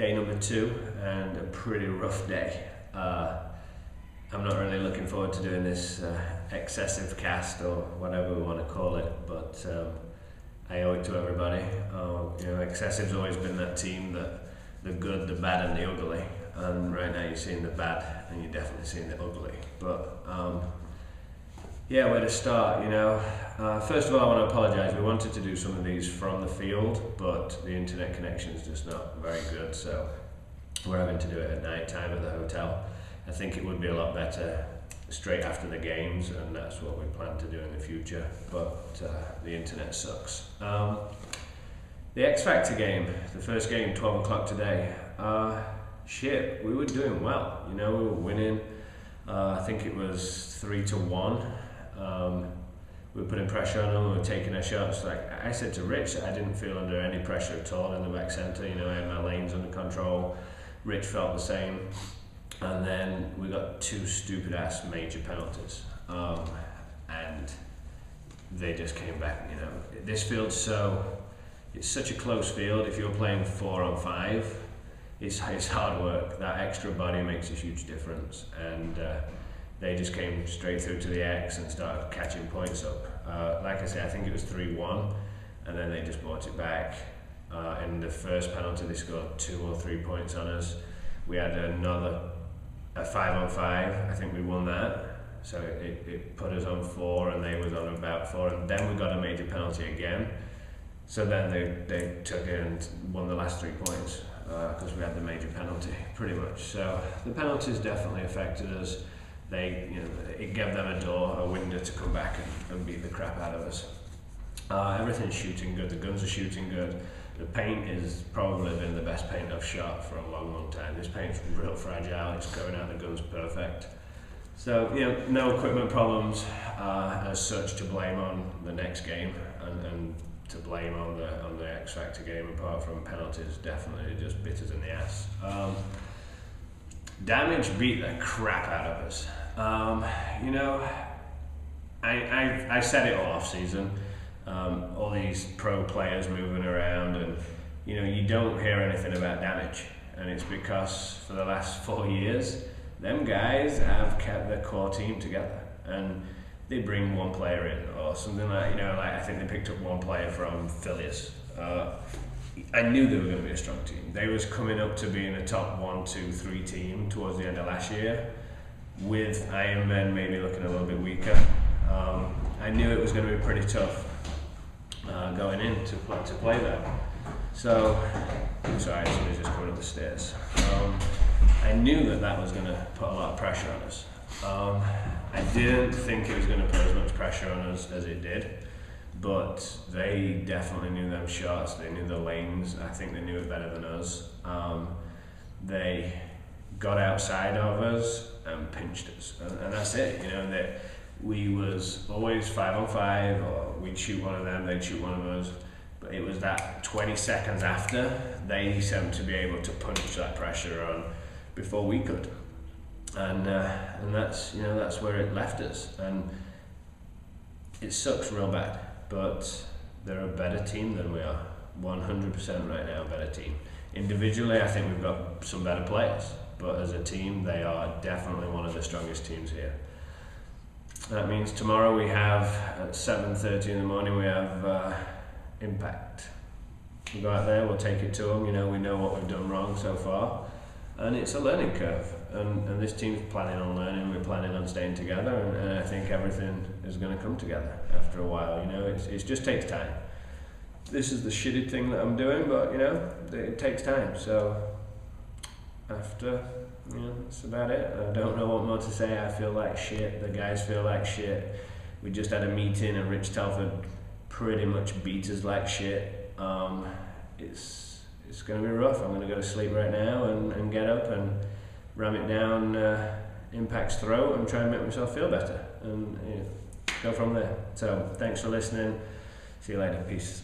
Day number 2 and a pretty rough day. I'm not really looking forward to doing this excessive cast or whatever we want to call it, but I owe it to everybody. Excessive's always been that team, that the good, the bad and the ugly, and right now you're seeing the bad and you're definitely seeing the ugly. But yeah, where to start, first of all I want to apologise. We wanted to do some of these from the field, but the internet connection is just not very good, so we're having to do it at night time at the hotel. I think it would be a lot better straight after the games, and that's what we plan to do in the future, but the internet sucks. The X Factor game, the first game, 12 o'clock today, shit, we were doing well, we were winning. I think it was 3-1. We were putting pressure on them, we were taking our shots. Like I said to Rich, I didn't feel under any pressure at all in the back centre. I had my lanes under control. Rich felt the same. And then we got 2 stupid ass major penalties. And they just came back, This field's it's such a close field. If you're playing 4-on-5, it's hard work. That extra body makes a huge difference. And they just came straight through to the X and started catching points up. Like I say, I think it was 3-1, and then they just brought it back. In the first penalty, they scored 2 or 3 points on us. We had another, a 5-on-5, I think we won that. So it put us on 4, and they was on about 4, and then we got a major penalty again. So then they took it and won the last 3 points, because we had the major penalty, pretty much. So the penalties definitely affected us. It gave them a window to come back and beat the crap out of us. Everything's shooting good, the guns are shooting good. The paint is probably been the best paint I've shot for a long, long time. This paint's real fragile, it's going out the guns perfect. So, no equipment problems as such to blame on the next game, and to blame on the X Factor game, apart from penalties, definitely just bit us in the ass. Damage beat the crap out of us. I said it all off season. All these pro players moving around, and you don't hear anything about damage, and it's because for the last 4 years, them guys have kept their core team together, and they bring one player in or something like I think they picked up one player from Phillies. I knew they were going to be a strong team. They was coming up to being a top 1, 2, 3 team towards the end of last year, with Iron Men maybe looking a little bit weaker. I knew it was going to be pretty tough going in to play them. So, sorry, somebody's just coming up the stairs. I knew that was going to put a lot of pressure on us. I didn't think it was going to put as much pressure on us as it did. But they definitely knew them shots, they knew the lanes, I think they knew it better than us. They got outside of us and pinched us, and that's it. That we was always 5-on-5, or we'd shoot one of them, they'd shoot one of us, but it was that 20 seconds after they seemed to be able to punch that pressure on before we could. And that's where it left us, and it sucks real bad. But they're a better team than we are, 100% right now, a better team. Individually, I think we've got some better players, but as a team, they are definitely one of the strongest teams here. That means tomorrow we have, at 7:30 in the morning, we have Impact. We go out there, we'll take it to them, we know what we've done wrong so far, and it's a learning curve. And this team's planning on learning, we're planning on staying together, and I think everything is going to come together after a while. It just takes time. This is the shitty thing that I'm doing, but it takes time. So after, that's about it. I don't know what more to say. I feel like shit, the guys feel like shit. We just had a meeting and Rich Telford pretty much beat us like shit. It's going to be rough. I'm going to go to sleep right now and get up and ram it down Impact's throat and try and make myself feel better, and go from there. So thanks for listening. See you later. Peace.